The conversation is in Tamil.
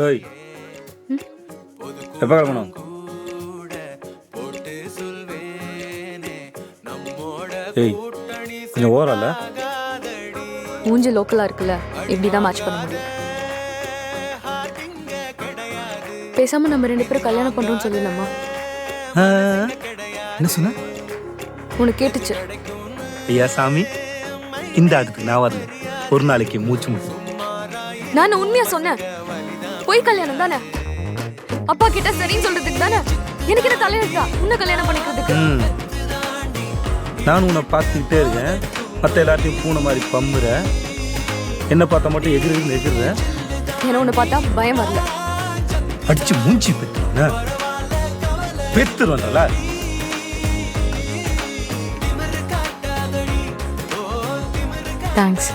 ஏய் எப்போ கிளம்பணும்? ஏய் கொஞ்சம் ஓரல மூஞ்சி லோக்கலா இருக்குல்ல, இப்படிதான் மேட்ச் பண்ண முடியும். பேசாம நம்ம 2 பேரும் கல்யாணம் பண்றோம்னு சொல்லலாமா? என்ன சொன்ன? உனக்கு கேட்டுச்சு. ஐயா சாமி, இந்த அதுக்கு நான் வரல. ஒரு நாளைக்கு மூச்சு முட்டு. நான் உண்மையா சொன்னேன். போய் கல்யாணம் தானே, அப்பா கிட்ட சரின்னு சொல்றதுக்கு தானே. எனக்கு என்ன தலையெழுத்தா உன்னை கல்யாணம் பண்ணிக்கிறதுக்கு? நானும் உன்னை பார்த்துக்கிட்டே இருக்கேன். மற்ற எல்லாத்தையும் பூனை மாதிரி பம்புற, என்ன பார்த்தா மட்டும் எகிருற. ஏன்னா உன்னை பார்த்தா பயம் வரல. அடிச்சு மூஞ்சி பெத்துருவா. தேங்க்ஸ்.